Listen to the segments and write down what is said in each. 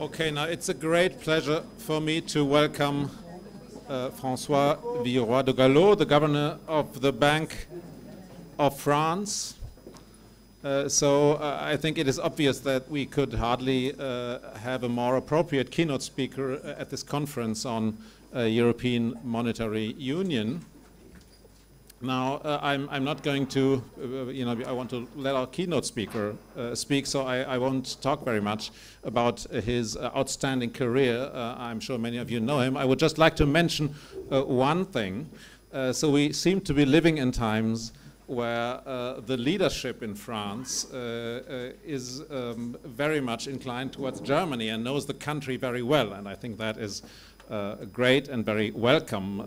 Okay, now it's a great pleasure for me to welcome François Villeroy de Galhau, the governor of the Bank of France. I think it is obvious that we could hardly have a more appropriate keynote speaker at this conference on European Monetary Union. Now, I'm not going to, I want to let our keynote speaker speak, so I won't talk very much about his outstanding career. I'm sure many of you know him. I would just like to mention one thing. So we seem to be living in times where the leadership in France is very much inclined towards Germany and knows the country very well, and I think that is great and very welcome,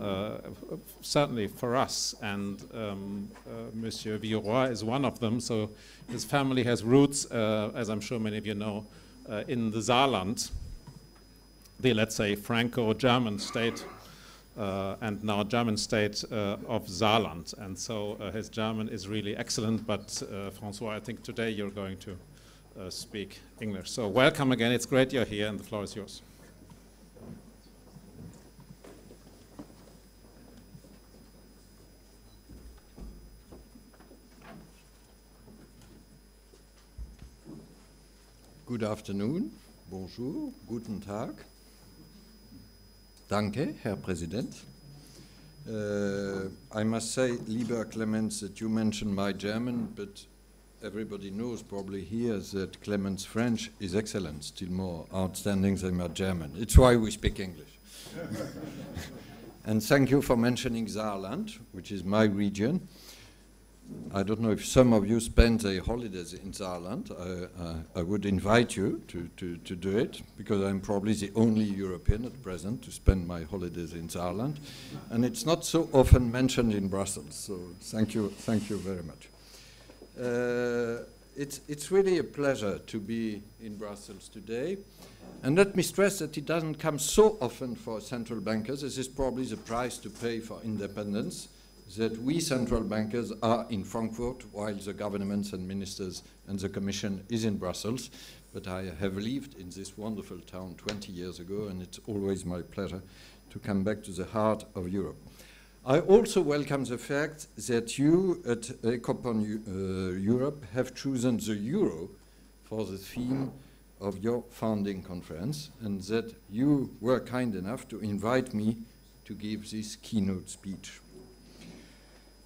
certainly for us. And Monsieur Villeroy is one of them. So his family has roots, as I'm sure many of you know, in the Saarland, the, let's say, Franco-German state, and now German state of Saarland. And so his German is really excellent. But François, I think today you're going to speak English. So welcome again. It's great you're here, and the floor is yours. Good afternoon, bonjour, guten Tag. Danke, Herr Präsident. I must say, lieber Clemens, that you mentioned my German, but everybody knows probably here that Clemens' French is excellent, still more outstanding than my German. It's why we speak English. And thank you for mentioning Saarland, which is my region. I don't know if some of you spend their holidays in Saarland. I would invite you to do it, because I'm probably the only European at present to spend my holidays in Saarland. And it's not so often mentioned in Brussels, so thank you very much. It's really a pleasure to be in Brussels today. And let me stress that it doesn't come so often for central bankers. This is probably the price to pay for independence, that we central bankers are in Frankfurt while the governments and ministers and the Commission is in Brussels. But I have lived in this wonderful town 20 years ago, and it's always my pleasure to come back to the heart of Europe. I also welcome the fact that you at EconPol Europe have chosen the euro for the theme of your founding conference, and that you were kind enough to invite me to give this keynote speech.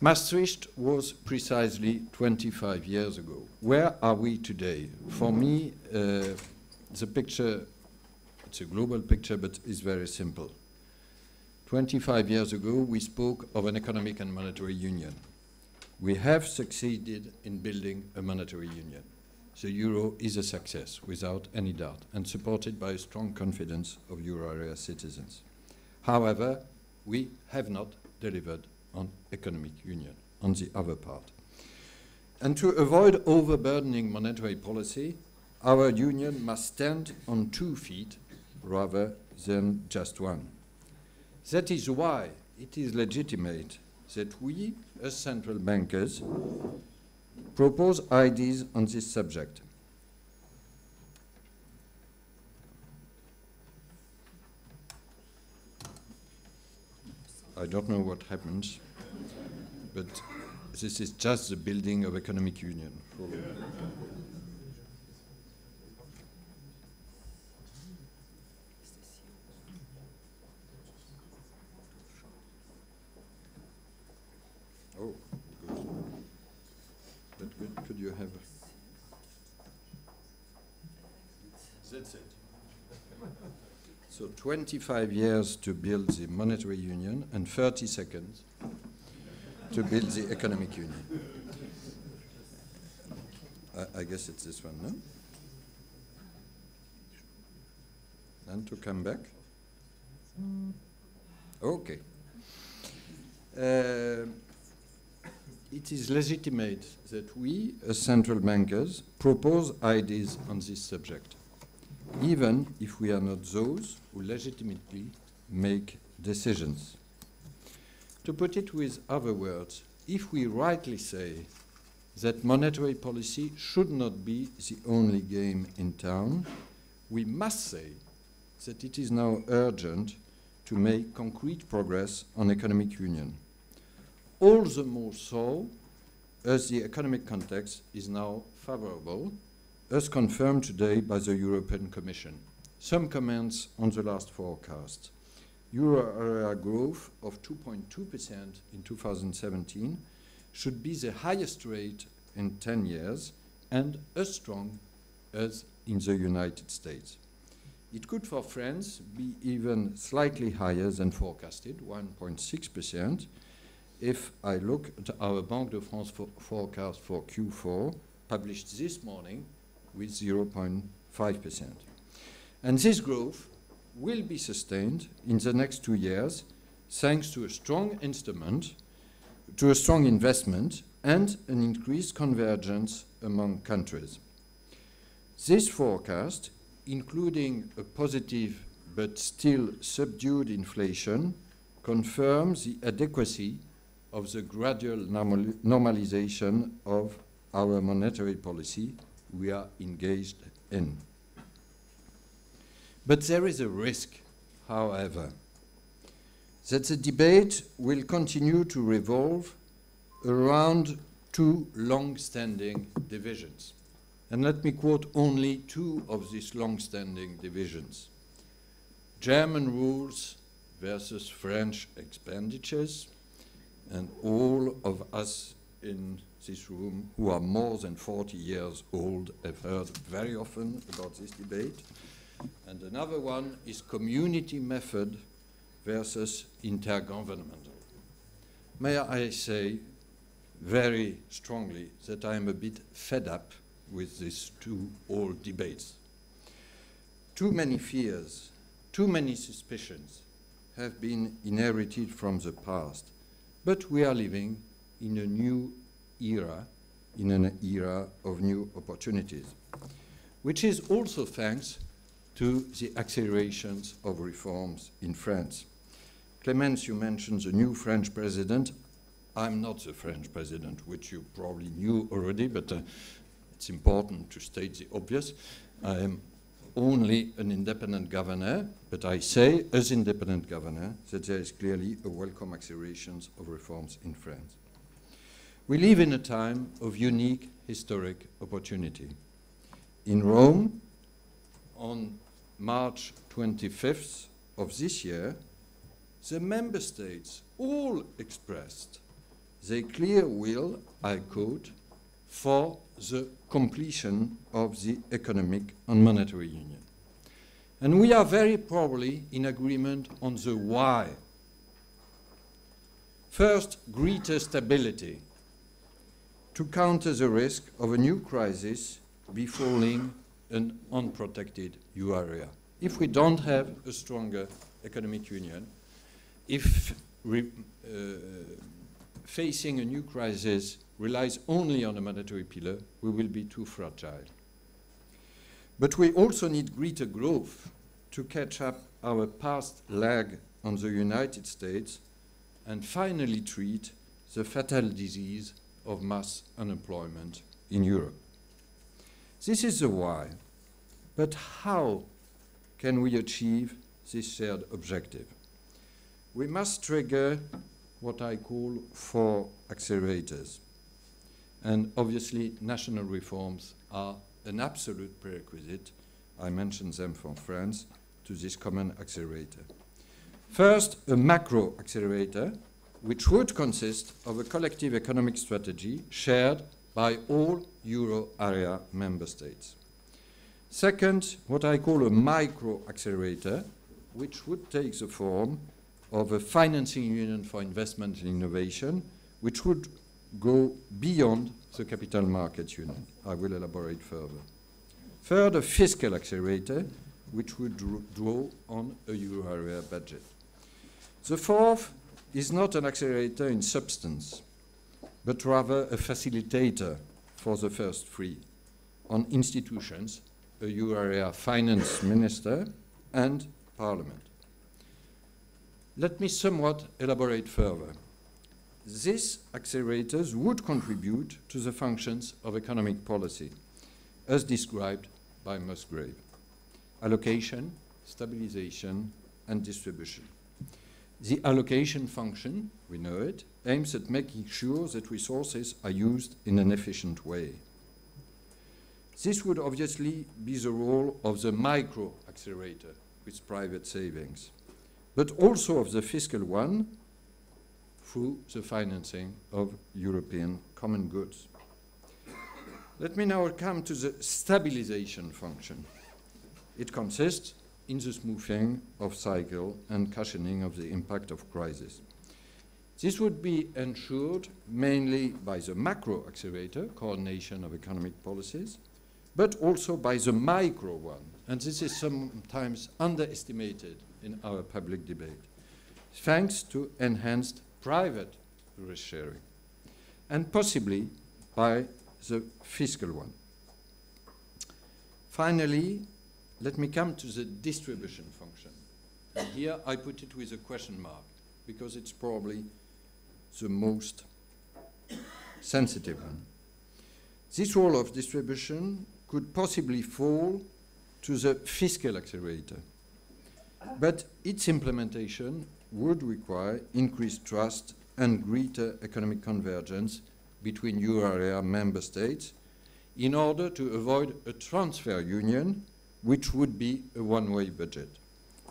Maastricht was precisely 25 years ago. Where are we today? For me, the picture, it's a global picture, but it's very simple. 25 years ago, we spoke of an economic and monetary union. We have succeeded in building a monetary union. The euro is a success, without any doubt, and supported by a strong confidence of euro area citizens. However, we have not delivered on economic union, on the other part. And to avoid overburdening monetary policy, our union must stand on 2 feet rather than just one. That is why it is legitimate that we, as central bankers, propose ideas on this subject. I don't know what happens, but this is just the building of economic union. Oh, good. But good. Could you have? That's it. So 25 years to build the monetary union and 30 seconds to build the economic union. I guess it's this one, no? And to come back? Okay. It is legitimate that we, as central bankers, propose ideas on this subject, even if we are not those who legitimately make decisions. To put it with other words, if we rightly say that monetary policy should not be the only game in town, we must say that it is now urgent to make concrete progress on economic union. All the more so as the economic context is now favorable, as confirmed today by the European Commission. Some comments on the last forecast. Euro area growth of 2.2% in 2017 should be the highest rate in 10 years and as strong as in the United States. It could for France be even slightly higher than forecasted, 1.6%, if I look at our Banque de France forecast for Q4, published this morning, with 0.5%. And this growth will be sustained in the next 2 years thanks to a strong instrument, to a strong investment and an increased convergence among countries. This forecast, including a positive but still subdued inflation, confirms the adequacy of the gradual normalization of our monetary policy we are engaged in. But there is a risk, however, that the debate will continue to revolve around two long-standing divisions. And let me quote only two of these long-standing divisions. German rules versus French expenditures, and all of us in this room who are more than 40 years old have heard very often about this debate. And another one is community method versus intergovernmental. May I say very strongly that I am a bit fed up with these two old debates. Too many fears, too many suspicions have been inherited from the past, but we are living in a new era, in an era of new opportunities, which is also thanks to the accelerations of reforms in France. Clémence, you mentioned the new French president. I'm not the French president, which you probably knew already, but it's important to state the obvious. I am only an independent governor, but I say, as independent governor, that there is clearly a welcome acceleration of reforms in France. We live in a time of unique historic opportunity. In Rome, on March 25th of this year, the member states all expressed their clear will, I quote, for the completion of the economic and monetary union. And we are very probably in agreement on the why. First, greater stability to counter the risk of a new crisis befalling an unprotected euro area. If we don't have a stronger economic union, if facing a new crisis relies only on a monetary pillar, we will be too fragile. But we also need greater growth to catch up our past lag on the United States and finally treat the fatal disease of mass unemployment in Europe. This is the why. But how can we achieve this shared objective? We must trigger what I call 4 accelerators. And obviously, national reforms are an absolute prerequisite. I mentioned them from France to this common accelerator. First, a macro accelerator, which would consist of a collective economic strategy shared by all euro area member states. Second, what I call a micro accelerator, which would take the form of a financing union for investment and innovation, which would go beyond the capital markets union. I will elaborate further. Third, a fiscal accelerator, which would draw on a euro area budget. The fourth is not an accelerator in substance, but rather a facilitator for the first 3 on institutions, a euro area finance minister and parliament. Let me somewhat elaborate further. These accelerators would contribute to the functions of economic policy, as described by Musgrave. allocation, stabilization, and distribution. The allocation function, we know it, aims at making sure that resources are used in an efficient way. This would obviously be the role of the micro accelerator with private savings, but also of the fiscal one through the financing of European common goods. Let me now come to the stabilization function. It consists in the smoothing of cycle and cushioning of the impact of crisis. This would be ensured mainly by the macro accelerator, coordination of economic policies, but also by the micro one, and this is sometimes underestimated in our public debate, thanks to enhanced private risk sharing, and possibly by the fiscal one. Finally, let me come to the distribution function. And here I put it with a question mark, because it's probably the most sensitive one. This role of distribution could possibly fall to the fiscal accelerator, but its implementation would require increased trust and greater economic convergence between euro area member states in order to avoid a transfer union, which would be a one-way budget.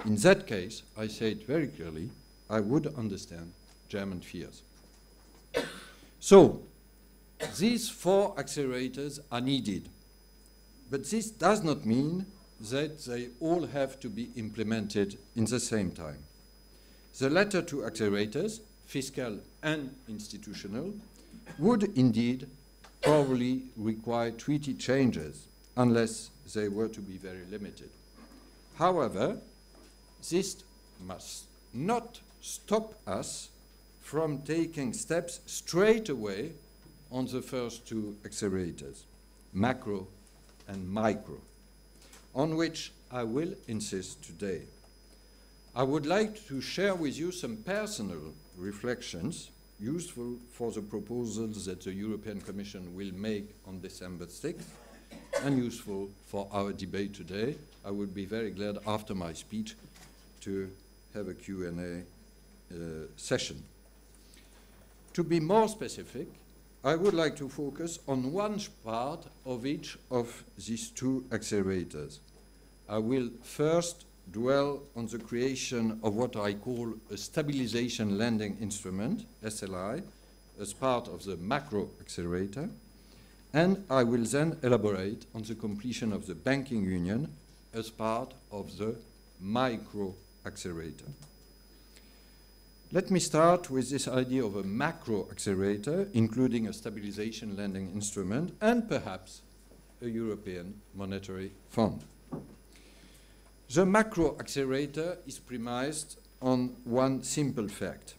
In that case, I say it very clearly, I would understand German fears. So, these 4 accelerators are needed, but this does not mean that they all have to be implemented in the same time. The latter 2 accelerators, fiscal and institutional, would indeed probably require treaty changes unless they were to be very limited. However, this must not stop us from taking steps straight away on the first 2 accelerators, macro and micro, on which I will insist today. I would like to share with you some personal reflections useful for the proposals that the European Commission will make on December 6th and useful for our debate today. I would be very glad after my speech to have a Q&A session. To be more specific, I would like to focus on one part of each of these 2 accelerators. I will first dwell on the creation of what I call a stabilization lending instrument, SLI, as part of the macro accelerator, and I will then elaborate on the completion of the banking union as part of the micro accelerator. Let me start with this idea of a macro accelerator, including a stabilization lending instrument and perhaps a European monetary fund. The macro accelerator is premised on one simple fact.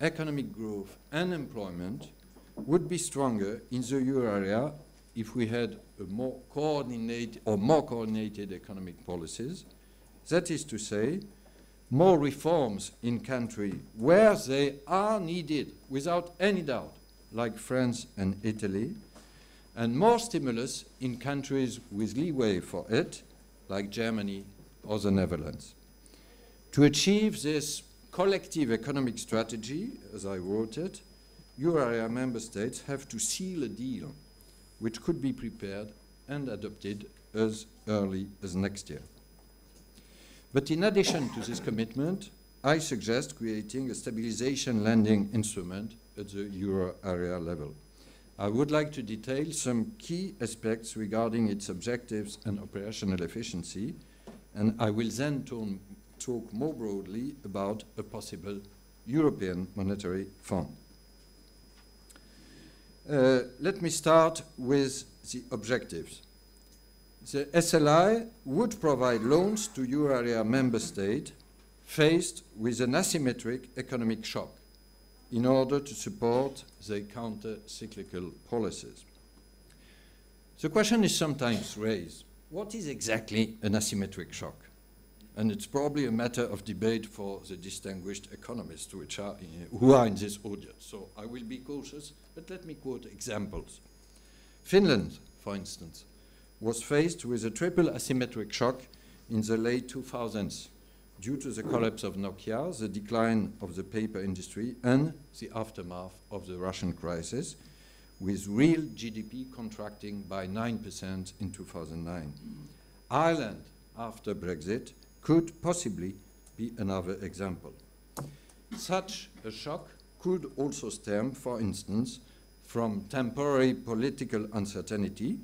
Economic growth and employment would be stronger in the euro area if we had a more coordinated economic policies. That is to say, more reforms in countries where they are needed without any doubt, like France and Italy, and more stimulus in countries with leeway for it, like Germany or the Netherlands. To achieve this collective economic strategy, as I wrote it, euro area member states have to seal a deal which could be prepared and adopted as early as next year. But in addition to this commitment, I suggest creating a stabilization lending instrument at the euro area level. I would like to detail some key aspects regarding its objectives and operational efficiency, and I will then talk more broadly about a possible European monetary fund. Let me start with the objectives. The SLI would provide loans to euro area member states faced with an asymmetric economic shock in order to support their counter-cyclical policies. The question is sometimes raised, what is exactly an asymmetric shock? And it's probably a matter of debate for the distinguished economists who are in this audience. So I will be cautious, but let me quote examples. Finland, for instance, was faced with a triple asymmetric shock in the late 2000s due to the collapse of Nokia, the decline of the paper industry, and the aftermath of the Russian crisis, with real GDP contracting by 9% in 2009. Ireland, after Brexit, could possibly be another example. Such a shock could also stem, for instance, from temporary political uncertainty,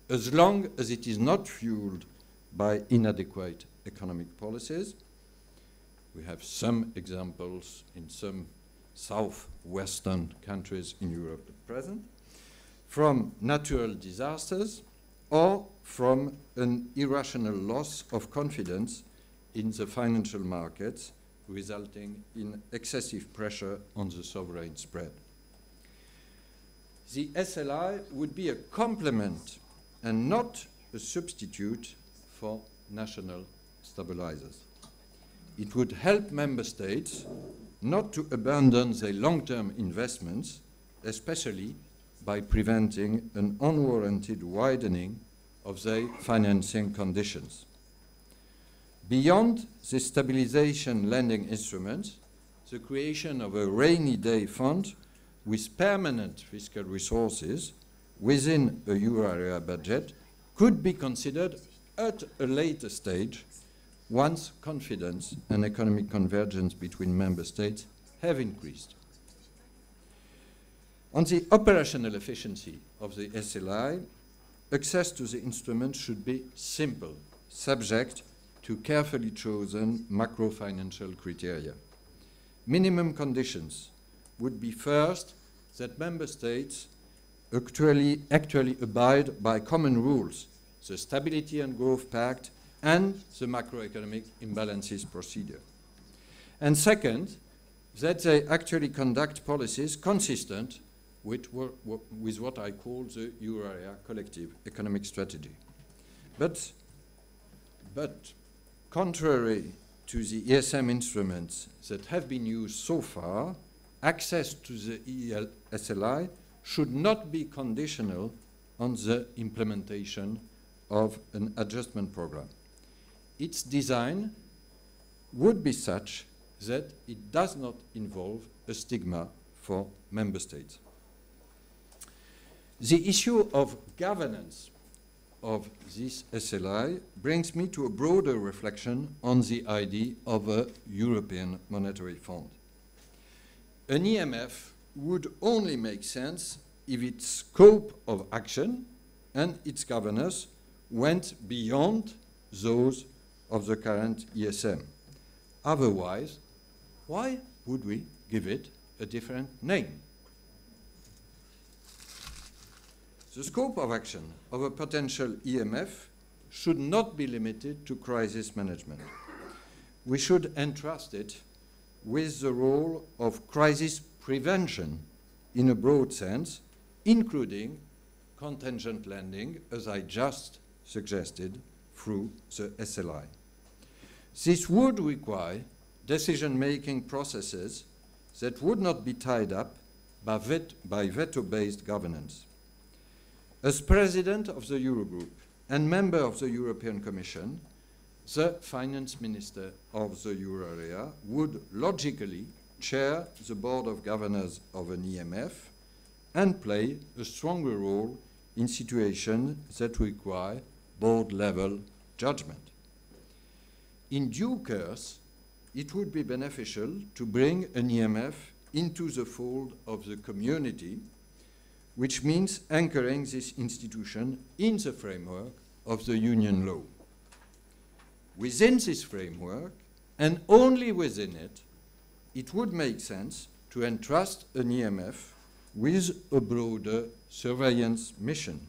as long as it is not fueled by inadequate economic policies. We have some examples in some southwestern countries in Europe at present, from natural disasters or from an irrational loss of confidence in the financial markets, resulting in excessive pressure on the sovereign spread. The SLI would be a complement and not a substitute for national stabilizers. It would help member states not to abandon their long-term investments, especially by preventing an unwarranted widening of their financing conditions. Beyond the stabilization lending instruments, the creation of a rainy day fund with permanent fiscal resources within a euro area budget could be considered at a later stage once confidence and economic convergence between member states have increased. On the operational efficiency of the SLI, access to the instrument should be simple, subject to carefully chosen macro-financial criteria. Minimum conditions would be first that member states actually abide by common rules, the Stability and Growth Pact and the Macroeconomic Imbalances procedure. And second, that they actually conduct policies consistent with what I call the euro area collective economic strategy. But contrary to the ESM instruments that have been used so far, access to the SLI should not be conditional on the implementation of an adjustment program. Its design would be such that it does not involve a stigma for member states. The issue of governance of this SLI brings me to a broader reflection on the idea of a European Monetary Fund. An EMF would only make sense if its scope of action and its governance went beyond those of the current ESM. Otherwise, why would we give it a different name? The scope of action of a potential EMF should not be limited to crisis management. We should entrust it with the role of crisis prevention in a broad sense, including contingent lending, as I just suggested, through the SLI. This would require decision-making processes that would not be tied up by veto-based governance. As President of the Eurogroup and member of the European Commission, the Finance Minister of the Euro area would logically chair the Board of Governors of an EMF and play a stronger role in situations that require board-level judgment. In due course, it would be beneficial to bring an EMF into the fold of the community, which means anchoring this institution in the framework of the Union law. Within this framework, and only within it, it would make sense to entrust an EMF with a broader surveillance mission,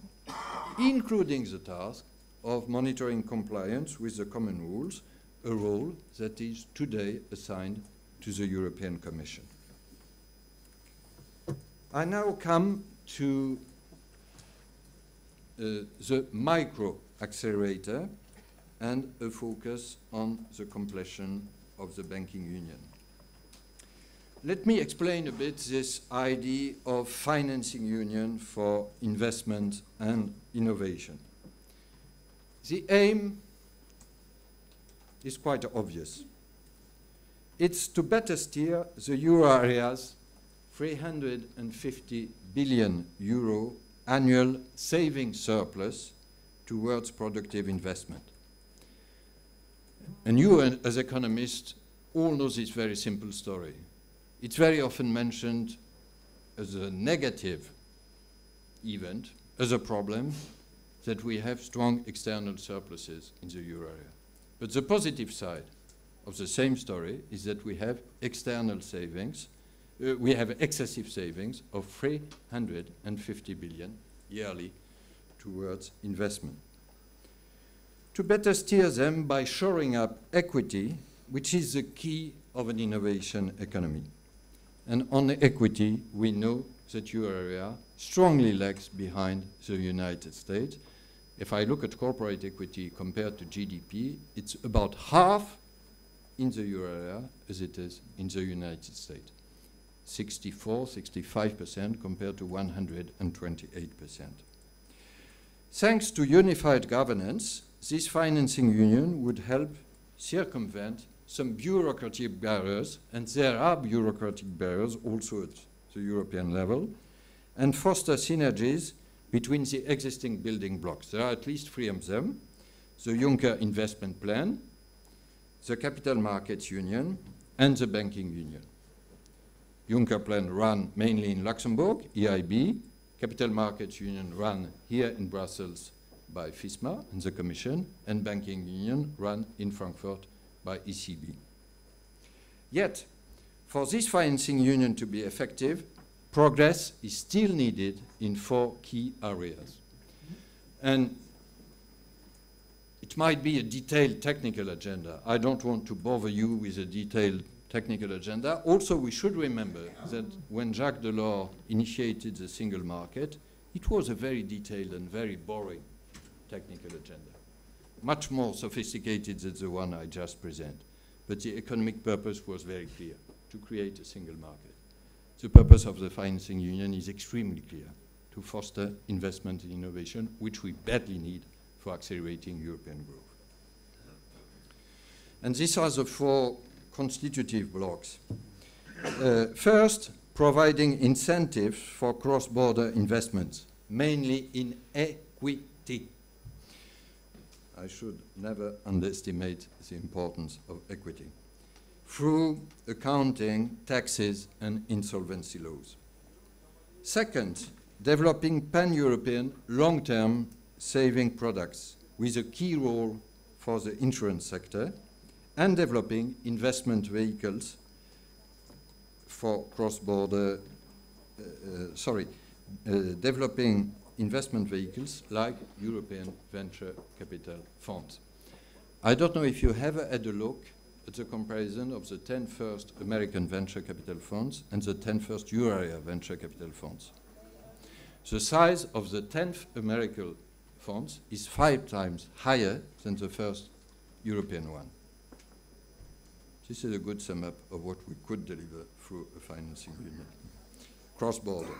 including the task of monitoring compliance with the common rules, a role that is today assigned to the European Commission. I now come to the micro accelerator and a focus on the completion of the banking union. Let me explain a bit this idea of financing union for investment and innovation. The aim is quite obvious. It's to better steer the euro area's 350 billion euro annual saving surplus towards productive investment. And you, as economists, all know this very simple story. It's very often mentioned as a negative event, as a problem, that we have strong external surpluses in the euro area. But the positive side of the same story is that we have external savings, we have excessive savings of 350 billion yearly towards investment. To better steer them by shoring up equity, which is the key of an innovation economy. And on equity, we know that euro area strongly lags behind the United States. If I look at corporate equity compared to GDP, it's about half in the euro area as it is in the United States. 64, 65% compared to 128%. Thanks to unified governance, this financing union would help circumvent some bureaucratic barriers, and there are bureaucratic barriers also at the European level, and foster synergies between the existing building blocks. There are at least 3 of them: the Juncker investment plan, the capital markets union, and the banking union. Juncker plan run mainly in Luxembourg, EIB, capital markets union run here in Brussels by FISMA and the Commission, and banking union run in Frankfurt by ECB. Yet, for this financing union to be effective, progress is still needed in 4 key areas. And it might be a detailed technical agenda. I don't want to bother you with a detailed technical agenda. Also, we should remember that when Jacques Delors initiated the single market, it was a very detailed and very boring technical agenda, much more sophisticated than the one I just presented. But the economic purpose was very clear, to create a single market. The purpose of the financing union is extremely clear, to foster investment in innovation, which we badly need for accelerating European growth. And these are the 4 constitutive blocks. First, providing incentives for cross-border investments, mainly in equity. I should never underestimate the importance of equity, through accounting, taxes, and insolvency laws. Second, developing pan-European long-term saving products with a key role for the insurance sector, and developing investment vehicles for cross-border, developing investment vehicles like European venture capital funds. I don't know if you ever had a look at the comparison of the 10 first American venture capital funds and the 10 first Euro area venture capital funds. The size of the 10th American funds is 5 times higher than the first European one. This is a good sum up of what we could deliver through a financing union. Cross-border.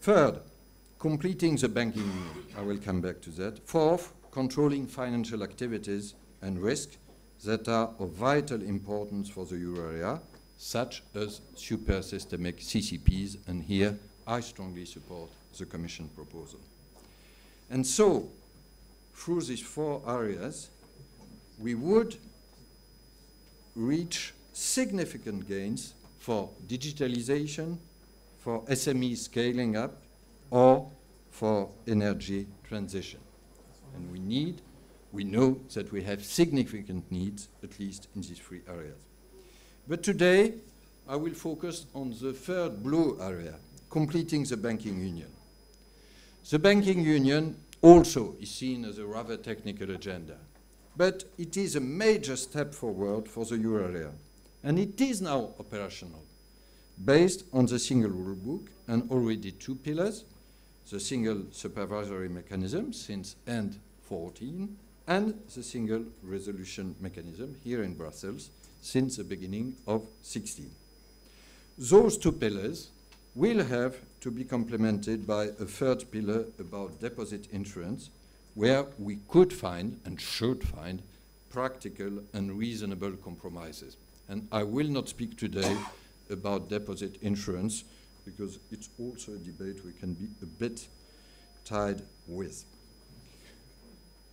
Third, completing the banking union. I will come back to that. Fourth, controlling financial activities and risk that are of vital importance for the euro area, such as super systemic CCPs, and here I strongly support the Commission proposal. And so, through these 4 areas, we would reach significant gains for digitalization, for SME scaling up, or for energy transition. And we know that we have significant needs, at least in these 3 areas. But today, I will focus on the 3rd blue area, completing the banking union. The banking union also is seen as a rather technical agenda, but it is a major step forward for the euro area, and it is now operational, based on the single rule book and already 2 pillars, the single supervisory mechanism since end 14, and the single resolution mechanism here in Brussels since the beginning of 16. Those 2 pillars will have to be complemented by a 3rd pillar about deposit insurance, where we could find and should find practical and reasonable compromises. And I will not speak today about deposit insurance, because it's also a debate we can be a bit tied with.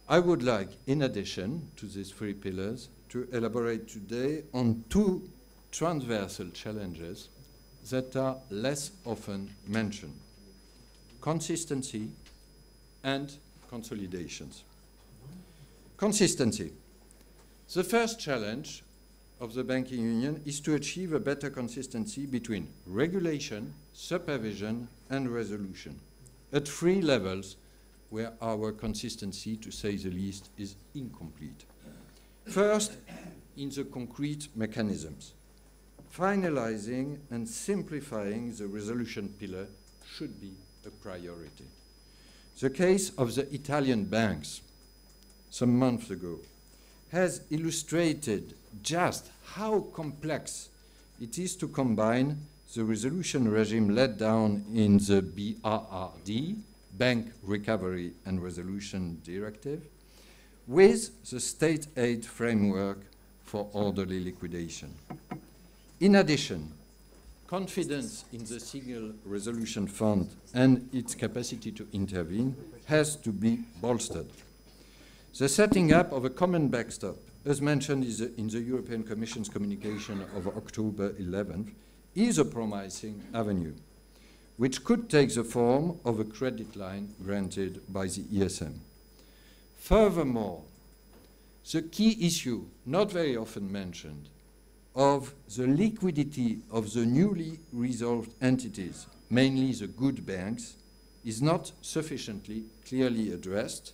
I would like, in addition to these three pillars, to elaborate today on two transversal challenges that are less often mentioned: consistency and consolidations. Consistency. The first challenge of the banking union is to achieve a better consistency between regulation, supervision, and resolution at three levels where our consistency, to say the least, is incomplete. First, in the concrete mechanisms. Finalizing and simplifying the resolution pillar should be a priority. The case of the Italian banks some months ago has illustrated just how complex it is to combine the resolution regime laid down in the BRRD, Bank Recovery and Resolution Directive, with the state aid framework for orderly liquidation. In addition, confidence in the Single Resolution Fund and its capacity to intervene has to be bolstered. The setting up of a common backstop, as mentioned in the European Commission's communication of October 11th, is a promising avenue, which could take the form of a credit line granted by the ESM. Furthermore, the key issue, not very often mentioned, of the liquidity of the newly resolved entities, mainly the good banks, is not sufficiently clearly addressed.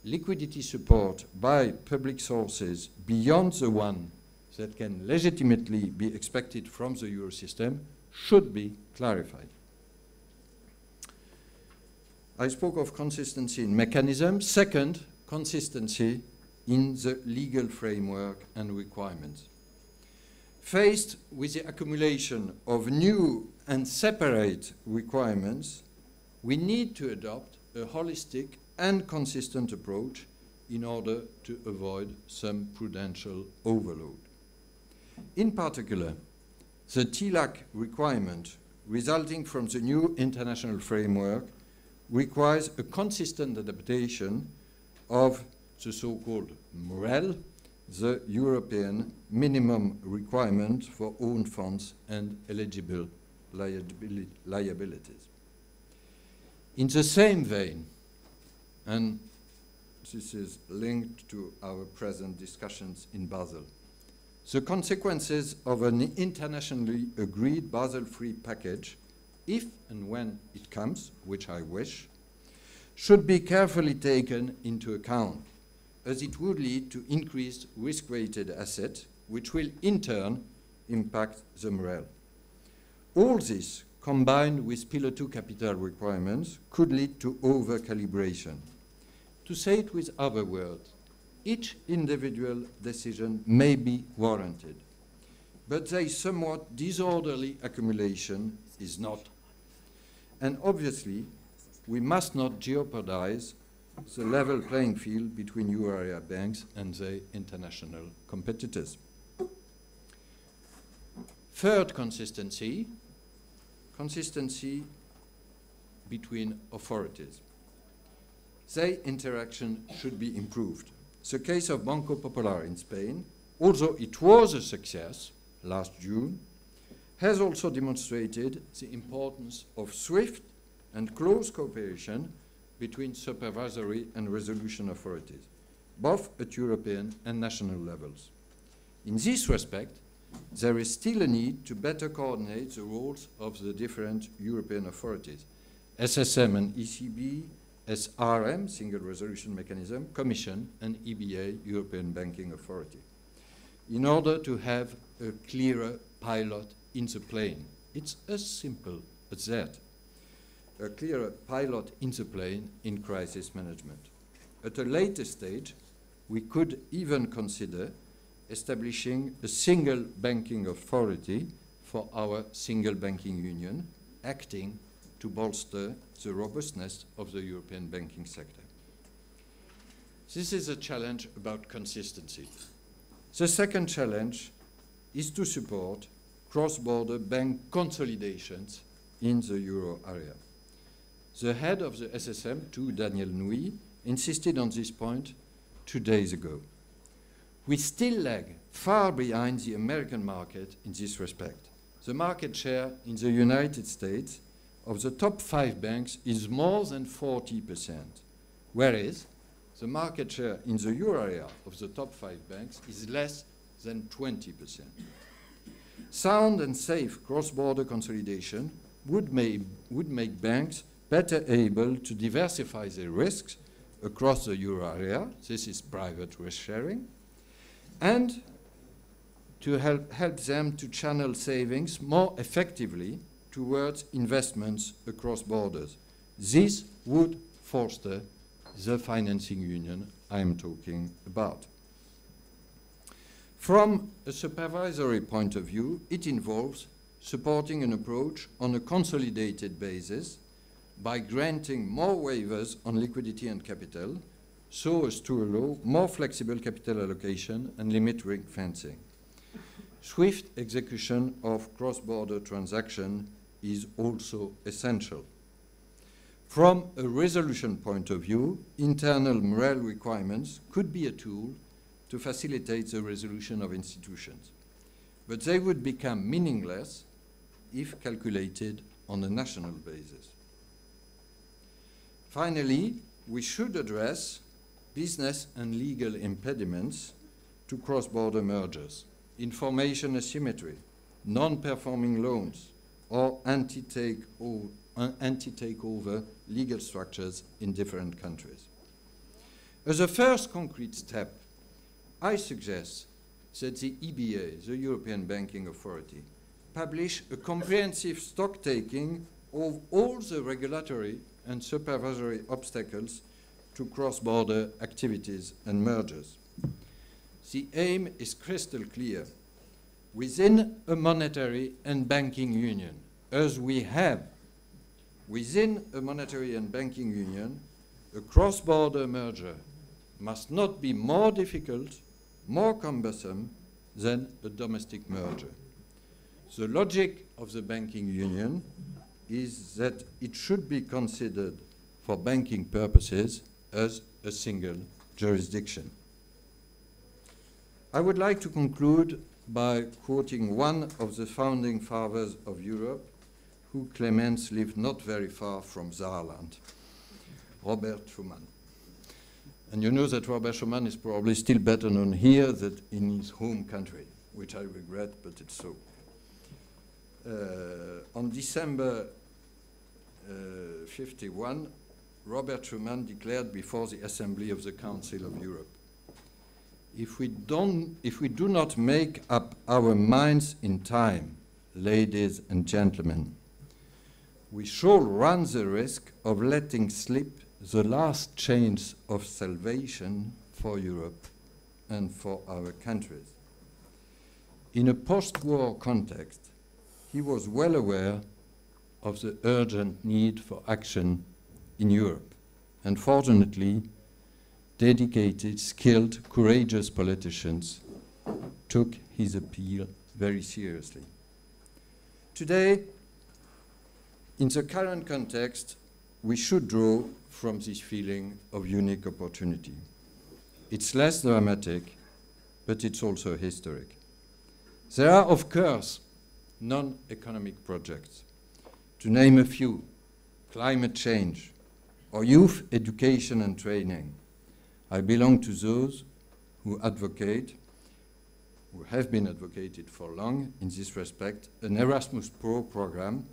Liquidity support by public sources beyond the one that can legitimately be expected from the Eurosystem should be clarified. I spoke of consistency in mechanism. Second, consistency in the legal framework and requirements. Faced with the accumulation of new and separate requirements, we need to adopt a holistic and consistent approach in order to avoid some prudential overload. In particular, the TLAC requirement resulting from the new international framework requires a consistent adaptation of the so-called MREL, the European minimum requirement for own funds and eligible liabilities. In the same vein, and this is linked to our present discussions in Basel, the consequences of an internationally agreed Basel III package, if and when it comes, which I wish, should be carefully taken into account, as it would lead to increased risk-weighted assets, which will in turn impact the MREL. All this, combined with Pillar 2 capital requirements, could lead to over-calibration. To say it with other words, each individual decision may be warranted, but their somewhat disorderly accumulation is not. And obviously, we must not jeopardize the level playing field between euro area banks and their international competitors. Third, consistency between authorities. Their interaction should be improved. The case of Banco Popular in Spain, although it was a success last June, has also demonstrated the importance of swift and close cooperation between supervisory and resolution authorities, both at European and national levels. In this respect, there is still a need to better coordinate the roles of the different European authorities, SSM and ECB, SRM, Single Resolution Mechanism, Commission, and EBA, European Banking Authority, in order to have a clearer pilot in the plane. It's as simple as that. A clearer pilot in the plane in crisis management. At a later stage, we could even consider establishing a single banking authority for our single banking union, acting to bolster the robustness of the European banking sector. This is a challenge about consistency. The second challenge is to support cross-border bank consolidations in the euro area. The head of the SSM, too, Daniel Nouy, insisted on this point 2 days ago. We still lag far behind the American market in this respect. The market share in the United States of the top 5 banks is more than 40%, whereas the market share in the euro area of the top 5 banks is less than 20%. Sound and safe cross-border consolidation would make banks better able to diversify their risks across the euro area, this is private risk sharing, and to help them to channel savings more effectively towards investments across borders. This would foster the financing union I am talking about. From a supervisory point of view, it involves supporting an approach on a consolidated basis by granting more waivers on liquidity and capital so as to allow more flexible capital allocation and limit ring fencing. Swift execution of cross-border transaction is also essential. From a resolution point of view, internal MREL requirements could be a tool to facilitate the resolution of institutions, but they would become meaningless if calculated on a national basis. Finally, we should address business and legal impediments to cross-border mergers, information asymmetry, non-performing loans, or anti-takeover legal structures in different countries. As a first concrete step, I suggest that the EBA, the European Banking Authority, publish a comprehensive stock-taking of all the regulatory and supervisory obstacles to cross-border activities and mergers. The aim is crystal clear. Within a monetary and banking union, as we have within a monetary and banking union, a cross-border merger must not be more difficult, more cumbersome than a domestic merger. The logic of the banking union is that it should be considered for banking purposes as a single jurisdiction. I would like to conclude by quoting one of the founding fathers of Europe, who Clemens lived not very far from Saarland, Robert Schuman. And you know that Robert Schuman is probably still better known here than in his home country, which I regret, but it's so. On December 51, Robert Schuman declared before the Assembly of the Council of Europe, if we do not make up our minds in time, ladies and gentlemen, we shall run the risk of letting slip the last chance of salvation for Europe and for our countries. In a post-war context, he was well aware of the urgent need for action in Europe, and fortunately, dedicated, skilled, courageous politicians took his appeal very seriously. Today, in the current context, we should draw from this feeling of unique opportunity. It's less dramatic, but it's also historic. There are, of course, non-economic projects. To name a few, climate change or youth education and training. I belong to those who advocate, who have been advocated for long in this respect, an Erasmus Pro program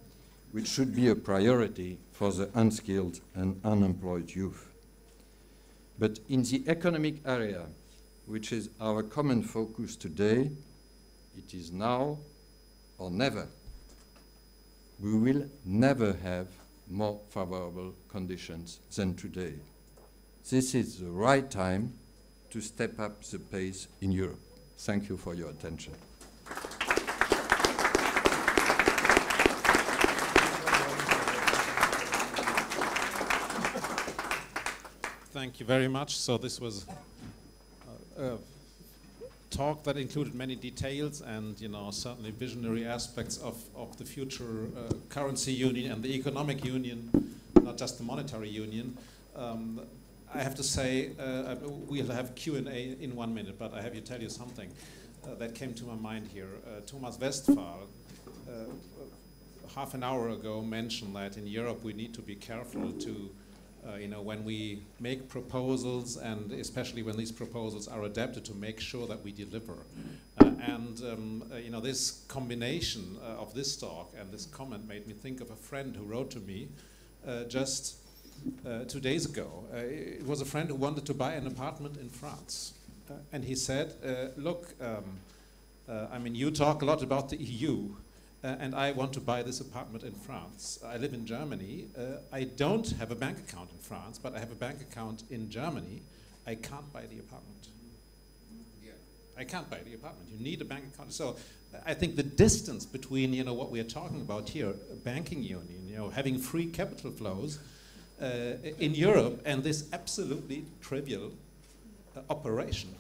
which should be a priority for the unskilled and unemployed youth. But in the economic area, which is our common focus today, it is now or never. We will never have more favorable conditions than today. This is the right time to step up the pace in Europe. Thank you for your attention. Thank you very much. So this was a talk that included many details and, you know, certainly visionary aspects of the future currency union and the economic union, not just the monetary union. I have to say, we'll have Q&A in 1 minute, but I have to tell you something that came to my mind here. Thomas Westphal, half an hour ago, mentioned that in Europe we need to be careful to, you know, when we make proposals, and especially when these proposals are adapted, to make sure that we deliver. You know, this combination of this talk and this comment made me think of a friend who wrote to me just 2 days ago. It was a friend who wanted to buy an apartment in France. And he said, look, I mean, you talk a lot about the EU, and I want to buy this apartment in France. I live in Germany. I don't have a bank account in France, but I have a bank account in Germany. I can't buy the apartment. Yeah. I can't buy the apartment. You need a bank account. So I think the distance between, you know, what we are talking about here, a banking union, you know, having free capital flows in Europe, and this absolutely trivial operation.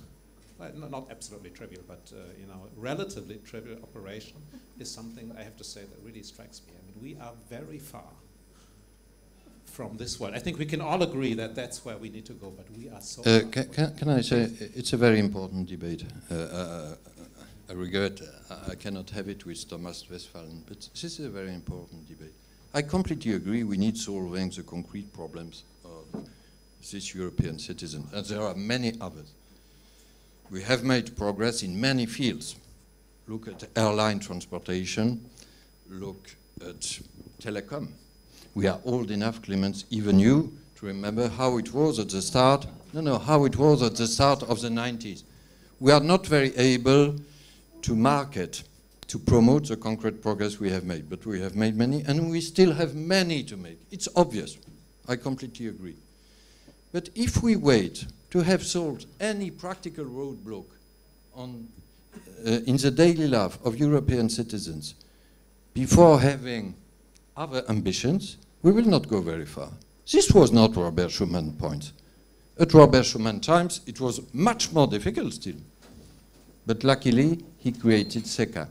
Not absolutely trivial, but you know, relatively trivial operation is something I have to say that really strikes me. I mean, we are very far from this world. I think we can all agree that that's where we need to go, but we are so far. Can I say, it's a very important debate. I regret I cannot have it with Thomas Westphal, but this is a very important debate. I completely agree we need solving the concrete problems of this European citizen, and there are many others. We have made progress in many fields. Look at airline transportation, look at telecom. We are old enough, Clemens, even you, to remember how it was at the start, how it was at the start of the 90s. We are not very able to market, to promote the concrete progress we have made, but we have made many, and we still have many to make. It's obvious. I completely agree. But if we wait to have solved any practical roadblock on, in the daily life of European citizens before having other ambitions, we will not go very far. This was not Robert Schumann's point. At Robert Schuman times, it was much more difficult still. But luckily, he created CECA.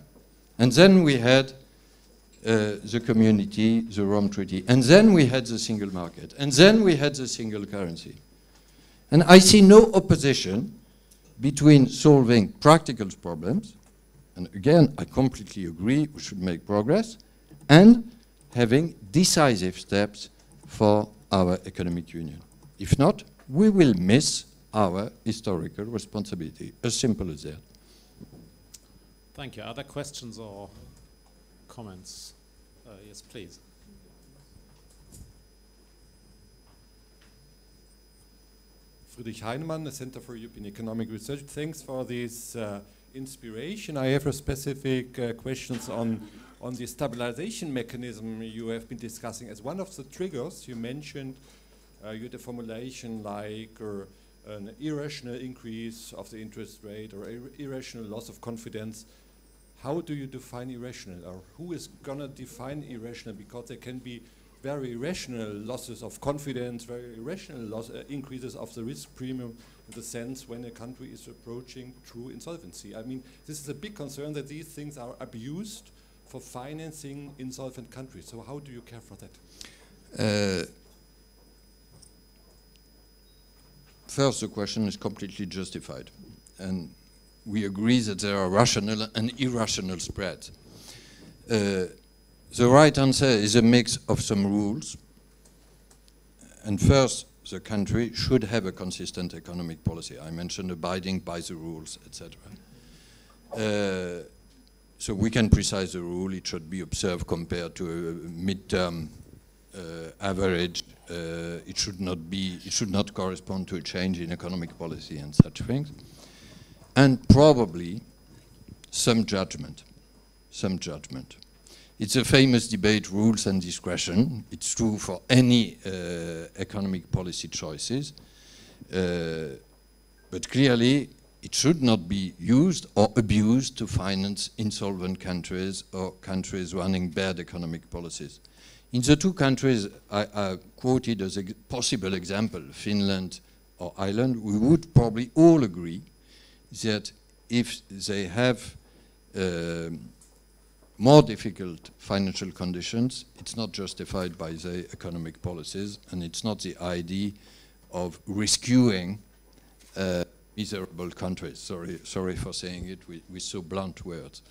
And then we had the community, the Rome Treaty. And then we had the single market. And then we had the single currency. And I see no opposition between solving practical problems, and again, I completely agree, we should make progress, and having decisive steps for our economic union. If not, we will miss our historical responsibility, as simple as that. Thank you. Other questions or comments? Yes, please. Friedrich Heinemann, the Center for European Economic Research. Thanks for this inspiration. I have a specific questions on the stabilization mechanism you have been discussing. As one of the triggers you mentioned, you had a formulation like an irrational increase of the interest rate or irrational loss of confidence. How do you define irrational, or who is going to define irrational? Because there can be very irrational losses of confidence, very irrational increases of the risk premium, in the sense when a country is approaching true insolvency. I mean, this is a big concern that these things are abused for financing insolvent countries. So how do you care for that? First, the question is completely justified. And we agree that there are rational and irrational spreads. The right answer is a mix of some rules. And first, the country should have a consistent economic policy. I mentioned abiding by the rules, etc. So we can precise the rule. It should be observed compared to a midterm average. It should not correspond to a change in economic policy and such things. And probably some judgment. It's a famous debate, rules and discretion. It's true for any economic policy choices. But clearly, it should not be used or abused to finance insolvent countries or countries running bad economic policies. In the two countries I quoted as a possible example, Finland or Ireland, we would probably all agree that if they have more difficult financial conditions, it's not justified by the economic policies, and it's not the idea of rescuing miserable countries. Sorry for saying it with so blunt words.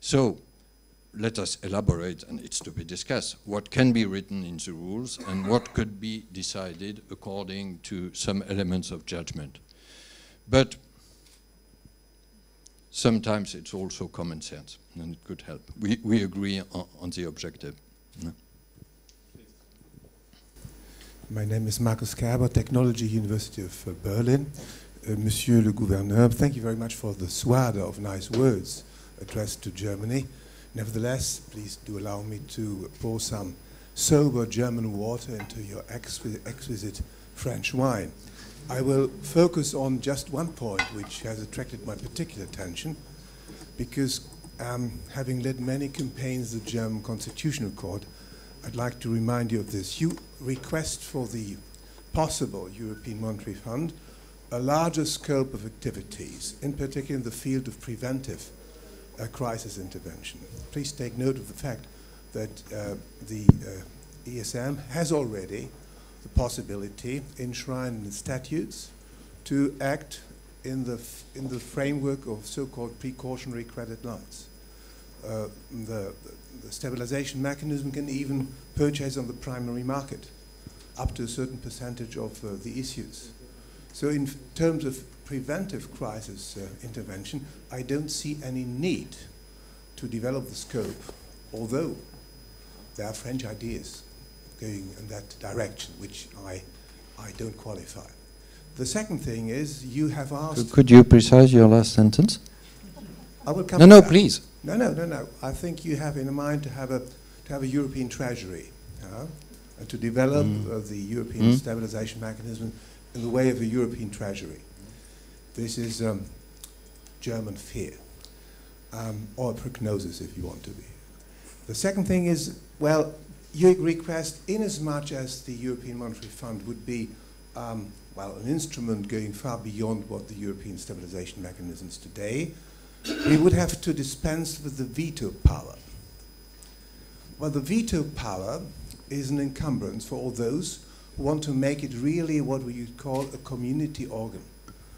So let us elaborate, and it's to be discussed, what can be written in the rules and what could be decided according to some elements of judgment. But sometimes it's also common sense, and it could help. We agree on the objective. No? My name is Markus Kerber, Technology University of Berlin. Monsieur le Gouverneur, thank you very much for the swathe of nice words addressed to Germany. Nevertheless, please do allow me to pour some sober German water into your exquisite French wine. I will focus on just one point which has attracted my particular attention, because having led many campaigns at the German Constitutional Court, I'd like to remind you of this. You request for the possible European Monetary Fund a larger scope of activities, in particular in the field of preventive crisis intervention. Please take note of the fact that the ESM has already the possibility enshrined in the statutes to act in the framework of so-called precautionary credit lines. The stabilization mechanism can even purchase on the primary market up to a certain percentage of the issues. So in terms of preventive crisis intervention, I don't see any need to develop the scope, although there are French ideas going in that direction, which I don't qualify. The second thing is, you have asked... Could you precise your last sentence? I will come No, back. please. No. I think you have in mind to have a European treasury, and to develop the European stabilization mechanism in the way of a European treasury. This is German fear, or a prognosis if you want to be. The second thing is, well, your request, inasmuch as the European Monetary Fund would be, well, an instrument going far beyond what the European stabilization mechanism is today, we would have to dispense with the veto power. Well, the veto power is an encumbrance for all those who want to make it really what we would call a community organ.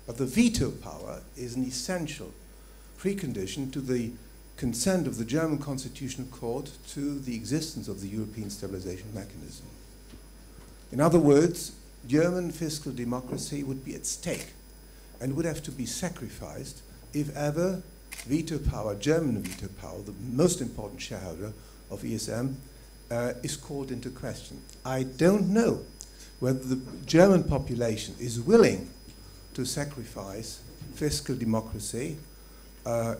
But the veto power is an essential precondition to the consent of the German Constitutional Court to the existence of the European stabilization mechanism. In other words, German fiscal democracy would be at stake and would have to be sacrificed if ever veto power, German veto power, the most important shareholder of ESM, is called into question. I don't know whether the German population is willing to sacrifice fiscal democracy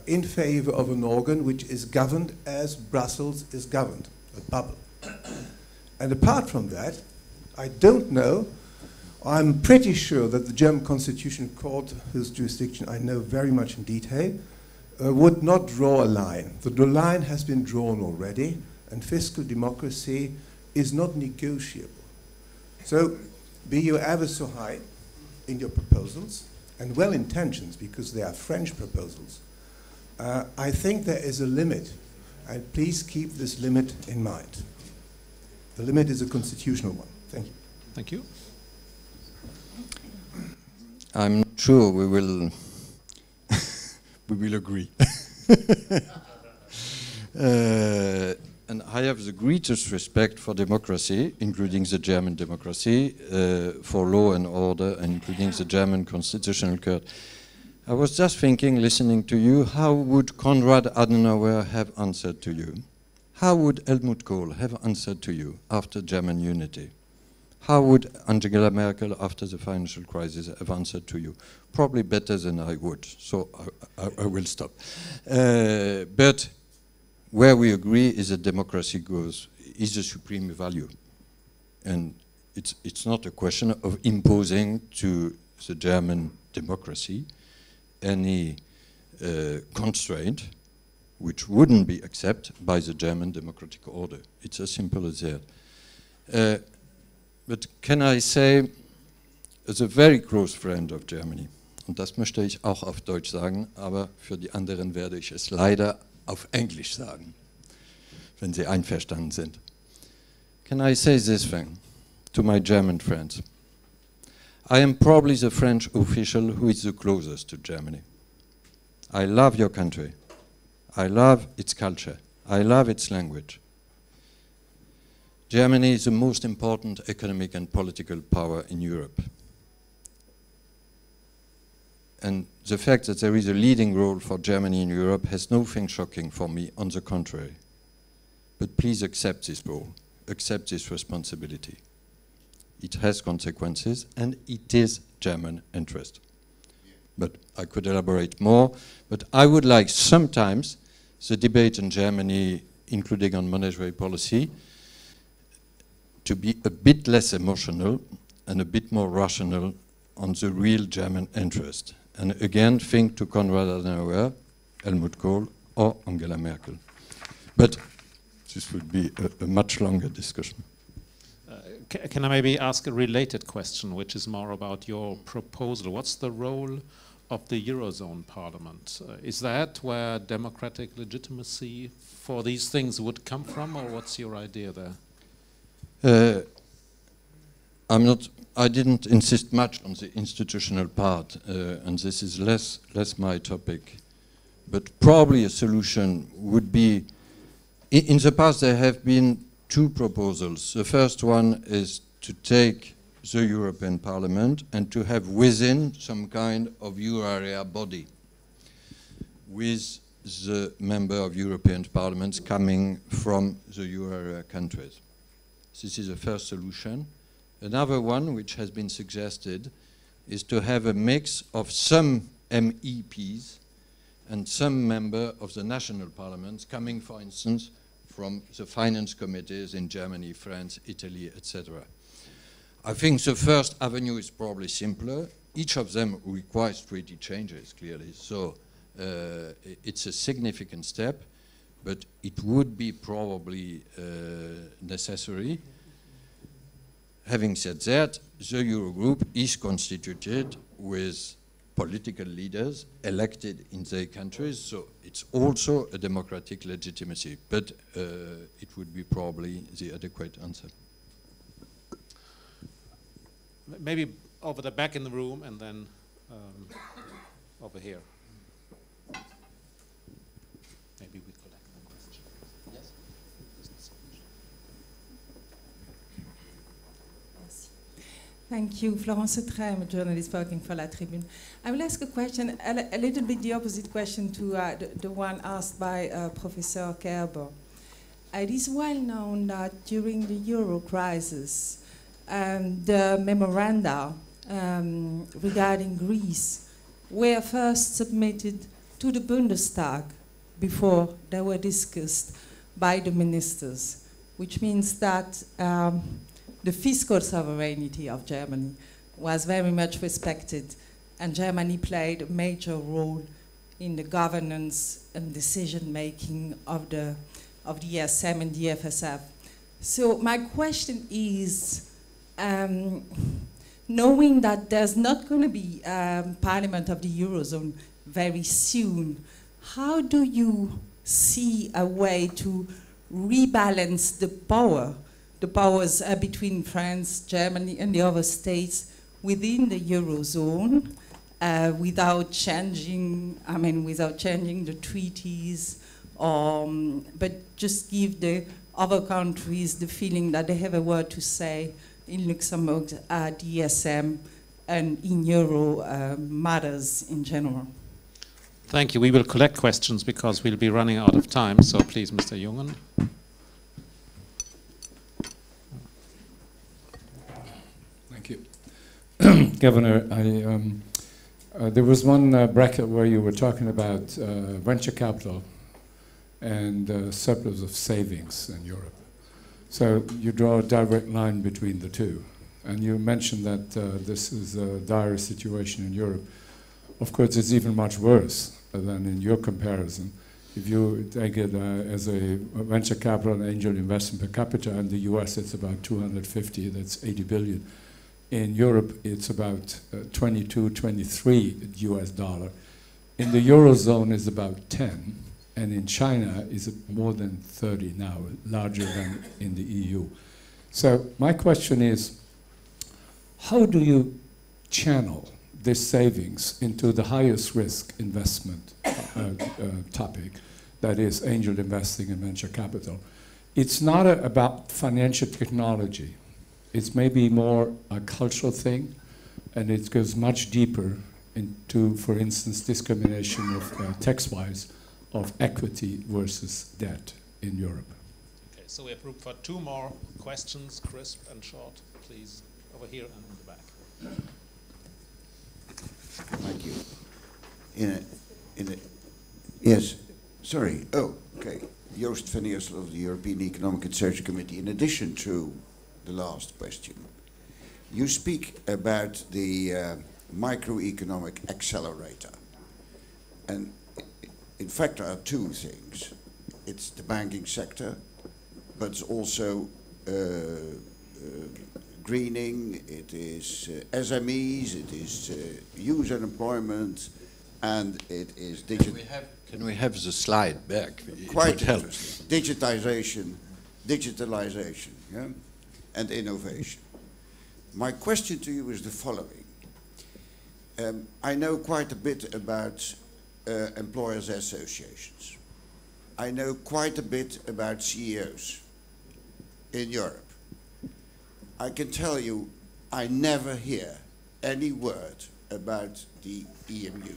in favor of an organ which is governed as Brussels is governed, a bubble. And apart from that, I don't know, I'm pretty sure that the German Constitutional Court, whose jurisdiction I know very much in detail, would not draw a line. The line has been drawn already, and fiscal democracy is not negotiable. So, be you ever so high in your proposals, and well-intentioned, because they are French proposals, I think there is a limit, and please keep this limit in mind. The limit is a constitutional one. Thank you. Thank you. I'm not sure we will agree. And I have the greatest respect for democracy, including the German democracy, for law and order, and including the German Constitutional Court. I was just thinking, listening to you, how would Konrad Adenauer have answered to you? How would Helmut Kohl have answered to you after German unity? How would Angela Merkel, after the financial crisis, have answered to you? Probably better than I would, so I will stop. But where we agree is that democracy is the supreme value. And it's not a question of imposing to the German democracy any constraint which wouldn't be accepted by the German democratic order. It's as simple as that. But can I say, is a very close friend of Germany. Und das möchte ich auch auf Deutsch sagen, aber für die anderen werde ich es leider auf Englisch sagen, wenn Sie einverstanden sind. Can I say this thing to my German friends? I am probably the French official who is the closest to Germany. I love your country. I love its culture. I love its language. Germany is the most important economic and political power in Europe. And the fact that there is a leading role for Germany in Europe has nothing shocking for me, on the contrary. But please accept this role, accept this responsibility. It has consequences, and it is German interest. But I could elaborate more, but I would like sometimes the debate in Germany, including on monetary policy, to be a bit less emotional and a bit more rational on the real German interest. And again, think to Konrad Adenauer, Helmut Kohl, or Angela Merkel. But this would be a much longer discussion. Can I maybe ask a related question, which is more about your proposal? What's the role of the Eurozone Parliament? Is that where democratic legitimacy for these things would come from, or what's your idea there? I didn't insist much on the institutional part, and this is less my topic. But probably a solution would be, in the past there have been two proposals. The first one is to take the European Parliament and to have within some kind of euro area body with the member of European Parliaments coming from the euro area countries. This is the first solution. Another one which has been suggested is to have a mix of some MEPs and some member of the national parliaments coming, for instance, from the finance committees in Germany, France, Italy, etc. I think the first avenue is probably simpler. Each of them requires treaty changes, clearly. So it's a significant step, but it would be probably necessary. Having said that, the Eurogroup is constituted with political leaders elected in their countries, so it's also a democratic legitimacy, but it would be probably the adequate answer. Maybe over the back in the room, and then over here. Maybe we collect one question. Yes? Thank you. Florence Trey, I'm a journalist working for La Tribune. I will ask a question, a little bit the opposite question to the one asked by Professor Kerber. It is well known that during the Euro crisis, the memoranda regarding Greece were first submitted to the Bundestag before they were discussed by the ministers, which means that the fiscal sovereignty of Germany was very much respected, and Germany played a major role in the governance and decision-making of the ESM and the FSF. So my question is, knowing that there's not going to be Parliament of the Eurozone very soon, how do you see a way to rebalance the powers between France, Germany, and the other states within the Eurozone without changing the treaties, but just give the other countries the feeling that they have a word to say in Luxembourg, DSM, and in Euro matters in general. Thank you. We will collect questions because we'll be running out of time. So please, Mr. Jungen. Thank you. Governor, there was one bracket where you were talking about venture capital and surplus of savings in Europe. So you draw a direct line between the two. And you mentioned that this is a dire situation in Europe. Of course, it's even much worse than in your comparison. If you take it as a venture capital and angel investment per capita, in the US it's about 250, that's 80 billion. In Europe, it's about 22, 23 US dollar. In the Eurozone, it's about 10. And in China, is more than 30 now, larger than in the EU. So my question is, how do you channel this savings into the highest risk investment topic, that is angel investing and venture capital? It's not about financial technology. It's maybe more a cultural thing, and it goes much deeper into, for instance, discrimination of tax-wise of equity versus debt in Europe. Okay, so we have room for two more questions, crisp and short, please, over here and in the back. Thank you. Yes, sorry. Oh, okay. Joost van Eersel of the European Economic and Social Committee. In addition to the last question, you speak about the Microeconomic Accelerator. And in fact, there are two things. It's the banking sector, but it's also greening, it is SMEs, it is youth unemployment, and it is digital. Can we have the slide back? Quite interesting. Digitalization, yeah? And innovation. My question to you is the following. I know quite a bit about employers' associations. I know quite a bit about CEOs in Europe. I can tell you, I never hear any word about the EMU.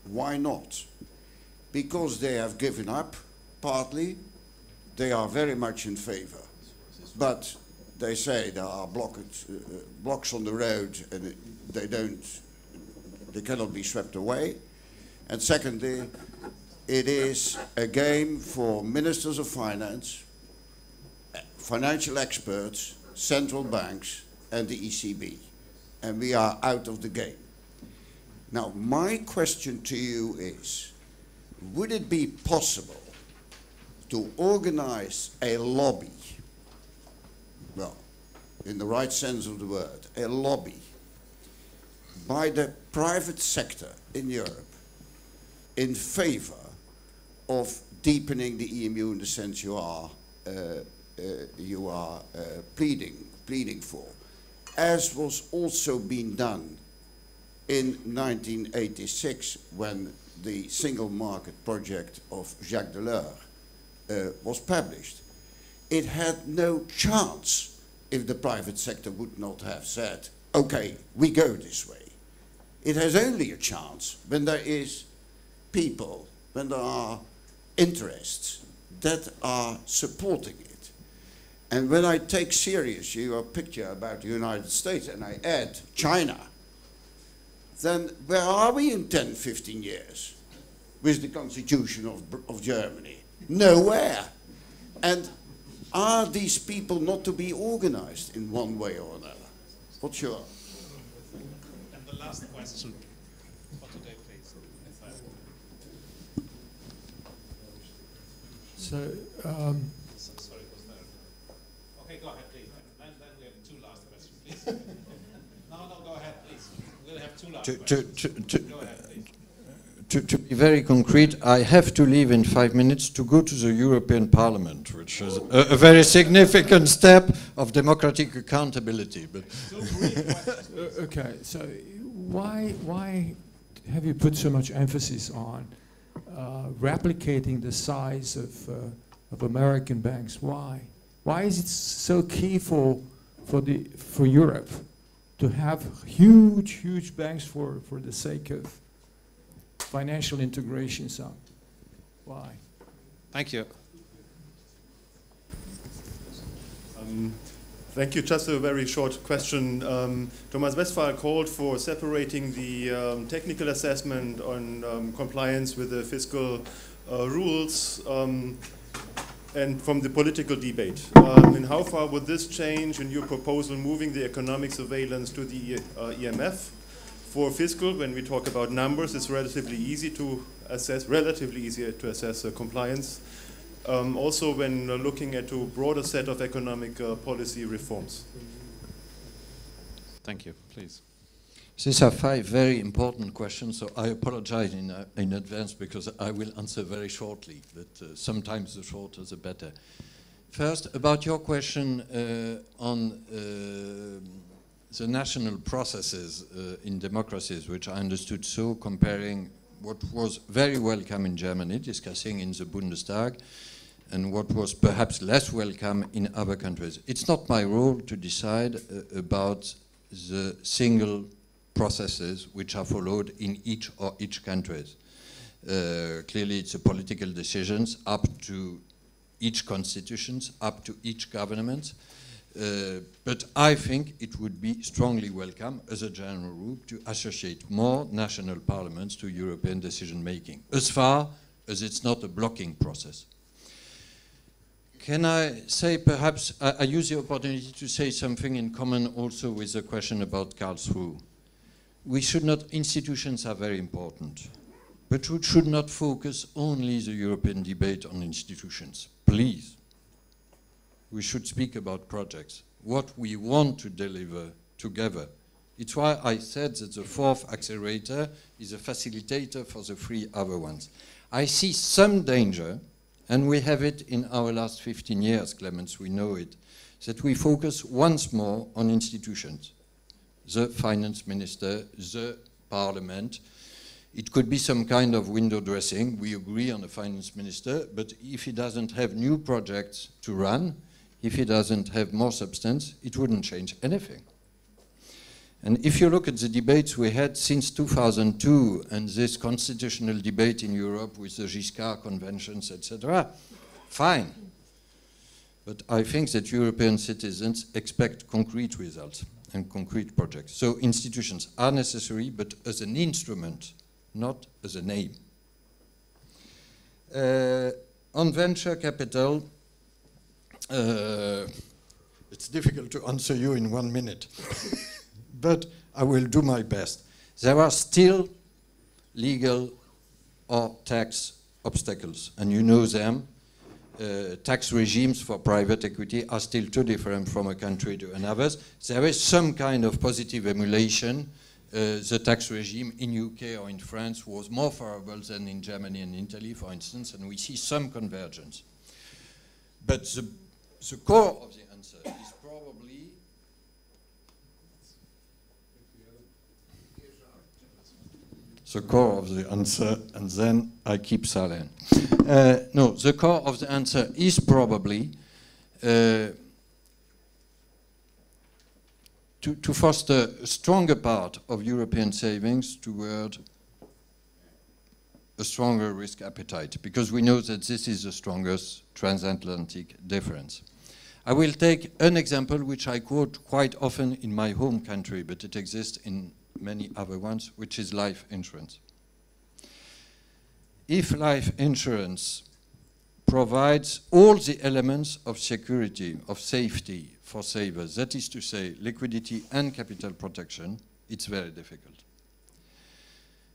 Why not? Because they have given up, partly. They are very much in favor. But they say there are blocks on the road and they cannot be swept away. And secondly, it is a game for ministers of finance, financial experts, central banks, and the ECB. And we are out of the game. Now, my question to you is, would it be possible to organize a lobby, well, in the right sense of the word, a lobby by the private sector in Europe in favor of deepening the EMU in the sense you are pleading for, as was also being done in 1986 when the single market project of Jacques Delors was published. It had no chance if the private sector would not have said, okay, we go this way. It has only a chance when there is people, when there are interests that are supporting it. And when I take seriously your picture about the United States and I add China, then where are we in 10, 15 years with the constitution of Germany? Nowhere. And are these people not to be organized in one way or another? What's your... And the last question for today, please. So, sorry, was there? Okay, go ahead, please. Then we have two last questions, please. No, go ahead, please. We'll have two last questions. Go ahead, please. To be very concrete, I have to leave in 5 minutes to go to the European Parliament, which is a very significant step of democratic accountability. But okay, so why have you put so much emphasis on replicating the size of American banks? Why? Why is it so key for Europe to have huge banks for the sake of financial integration? So why? Thank you. Thank you. Just a very short question. Thomas Westphal called for separating the technical assessment on compliance with the fiscal rules and from the political debate. And how far would this change in your proposal moving the economic surveillance to the EMF? For fiscal, when we talk about numbers, it's relatively easy to assess, easier to assess compliance. Also, when looking at a broader set of economic policy reforms. Thank you. Please. These are 5 very important questions, so I apologize in advance because I will answer very shortly, but sometimes the shorter the better. First, about your question on the national processes in democracies, which I understood so, comparing what was very welcome in Germany, discussing in the Bundestag, and what was perhaps less welcome in other countries. It's not my role to decide about the single processes which are followed in each country. Clearly, it's a political decisions up to each constitutions, up to each government. But I think it would be strongly welcome, as a general rule, to associate more national parliaments to European decision-making, as far as it's not a blocking process. Can I say, perhaps, I use the opportunity to say something in common also with the question about Karlsruhe. We should not, institutions are very important, but we should not focus only the European debate on institutions, please. We should speak about projects, what we want to deliver together. It's why I said that the 4th accelerator is a facilitator for the 3 other ones. I see some danger, and we have it in our last 15 years, Clemens, we know it, that we focus once more on institutions. The finance minister, the parliament. It could be some kind of window dressing. We agree on the finance minister, but if he doesn't have new projects to run, if he doesn't have more substance, it wouldn't change anything. And if you look at the debates we had since 2002 and this constitutional debate in Europe with the Giscard conventions, etc., fine. But I think that European citizens expect concrete results and concrete projects. So institutions are necessary, but as an instrument, not as a name. On venture capital, it's difficult to answer you in 1 minute, but I will do my best. There are still legal or tax obstacles, and you know them. Tax regimes for private equity are still too different from a country to another. There is some kind of positive emulation. The tax regime in UK or in France was more favorable than in Germany and Italy, for instance, and we see some convergence. But the core of the answer is probably the core of the answer, and then I keep silent. No, the core of the answer is probably to foster a stronger part of European savings toward a stronger risk appetite, because we know that this is the strongest transatlantic difference. I will take an example which I quote quite often in my home country, but it exists in many other ones, which is life insurance. If life insurance provides all the elements of security, of safety for savers, that is to say, liquidity and capital protection, it's very difficult.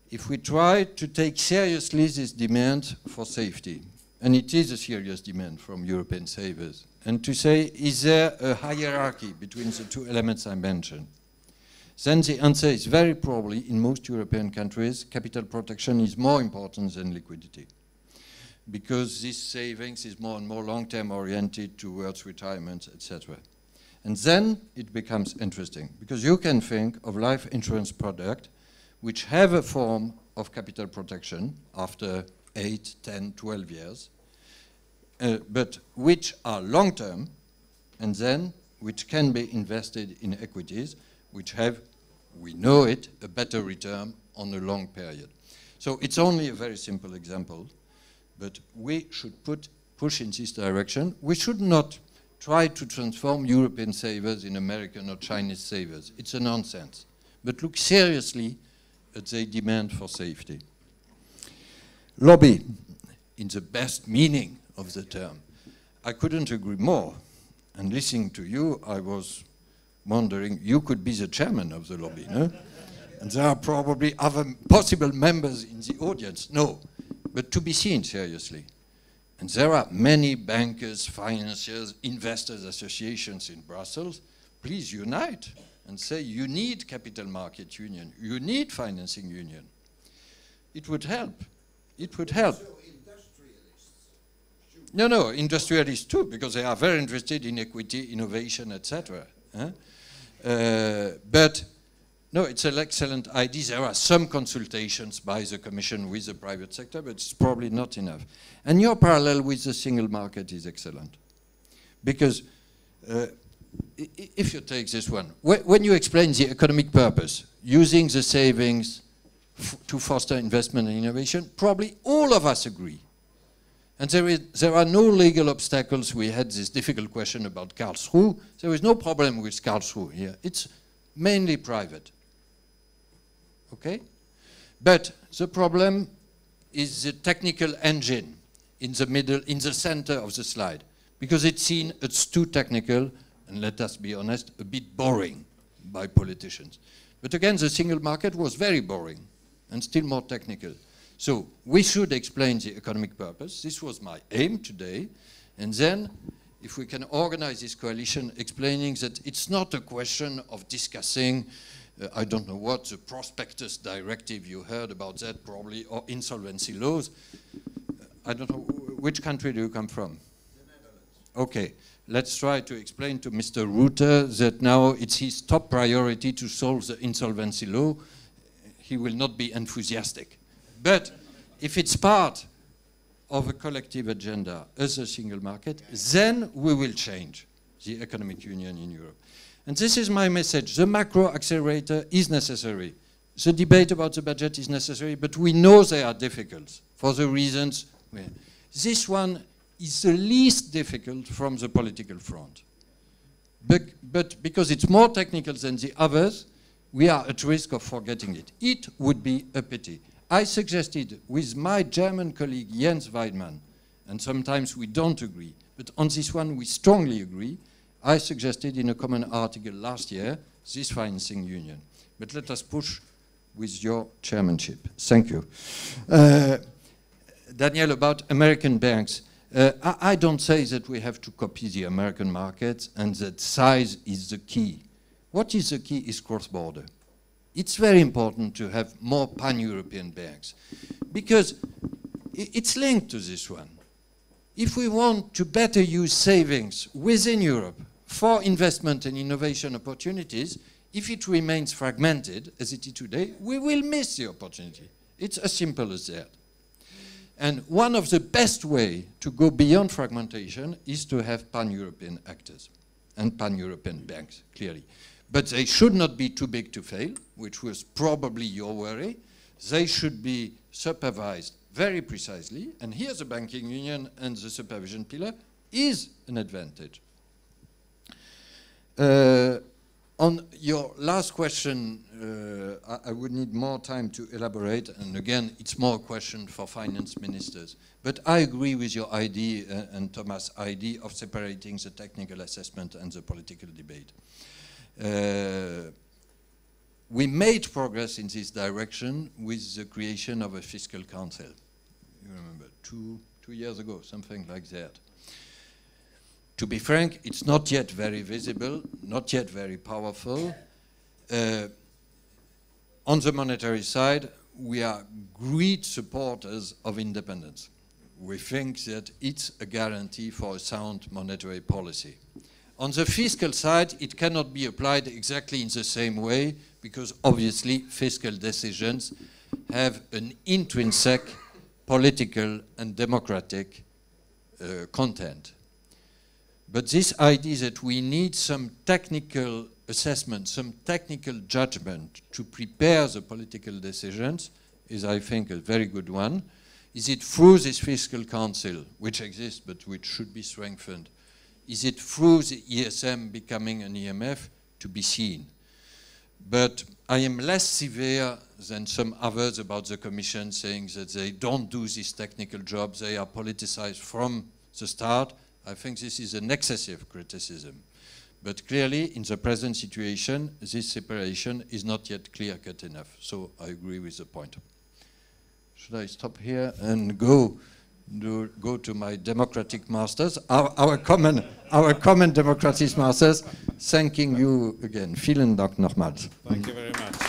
If we try to take seriously this demand for safety, and it is a serious demand from European savers, and to say, is there a hierarchy between the 2 elements I mentioned? Then the answer is very probably, in most European countries, capital protection is more important than liquidity, because this savings is more and more long-term oriented towards retirement, etc. And then it becomes interesting, because you can think of life insurance products which have a form of capital protection after 8, 10, 12 years, but which are long-term, and then which can be invested in equities, which have, we know it, a better return on a long period. So it's only a very simple example, but we should push in this direction. We should not try to transform European savers in American or Chinese savers. It's a nonsense. But look seriously at the demand for safety. Lobby, in the best meaning of the term. I couldn't agree more. And listening to you, I was wondering, you could be the chairman of the lobby, no? And there are probably other possible members in the audience. No, but to be seen seriously. And there are many bankers, financiers, investors associations in Brussels. Please unite. and say you need capital market union, you need financing union, it would help. It would help. So industrialists should No, industrialists too, because they are very interested in equity, innovation, etc. But no, it's an excellent idea. There are some consultations by the Commission with the private sector, but it's probably not enough. And your parallel with the single market is excellent. Because if you take this one, when you explain the economic purpose, using the savings to foster investment and innovation, probably all of us agree. And there are no legal obstacles. We had this difficult question about Karlsruhe. There is no problem with Karlsruhe here. It's mainly private. Okay? But the problem is the technical engine in the middle, in the center of the slide. Because it's seen as too technical, and let us be honest, a bit boring by politicians. But again, the single market was very boring and still more technical. So we should explain the economic purpose. This was my aim today. And then, if we can organize this coalition explaining that it's not a question of discussing I don't know what, the prospectus directive, you heard about that probably, or insolvency laws. I don't know, which country do you come from? The Netherlands. Okay, let's try to explain to Mr. Rutte that now it's his top priority to solve the insolvency law. He will not be enthusiastic. But if it's part of a collective agenda as a single market, then we will change the economic union in Europe. And this is my message. The macro accelerator is necessary. The debate about the budget is necessary, but we know they are difficult for the reasons. This one is the least difficult from the political front. But because it's more technical than the others, we are at risk of forgetting it. It would be a pity. I suggested with my German colleague Jens Weidmann, and sometimes we don't agree, but on this one we strongly agree. I suggested in a common article last year this financing union. But let us push with your chairmanship. Thank you. Daniel, about American banks. I don't say that we have to copy the American market and that size is the key. What is the key is cross-border. It's very important to have more pan-European banks because it's linked to this one. If we want to better use savings within Europe for investment and innovation opportunities, if it remains fragmented, as it is today, we will miss the opportunity. It's as simple as that. And one of the best ways to go beyond fragmentation is to have pan-European actors and pan-European banks, clearly. But they should not be too big to fail, which was probably your worry. They should be supervised very precisely. And here the banking union and the supervision pillar is an advantage. On your last question, I would need more time to elaborate, and again, it's more a question for finance ministers. But I agree with your idea and Thomas' idea of separating the technical assessment and the political debate. We made progress in this direction with the creation of a fiscal council. You remember, two years ago, something like that. To be frank, it's not yet very visible, not yet very powerful. On the monetary side, we are great supporters of independence. We think that it's a guarantee for a sound monetary policy. On the fiscal side, it cannot be applied exactly in the same way because obviously fiscal decisions have an intrinsic political and democratic content. But this idea that we need some technical assessment, some technical judgment to prepare the political decisions is, I think, a very good one. Is it through this fiscal council, which exists but which should be strengthened? Is it through the ESM becoming an EMF? To be seen. But I am less severe than some others about the Commission saying that they don't do this technical job, they are politicized from the start. I think this is an excessive criticism. But clearly, in the present situation, this separation is not yet clear-cut enough. So I agree with the point. Should I stop here and go go to my democratic masters, our common democratic masters, thanking you again. Vielen Dank nochmals. Thank you very much.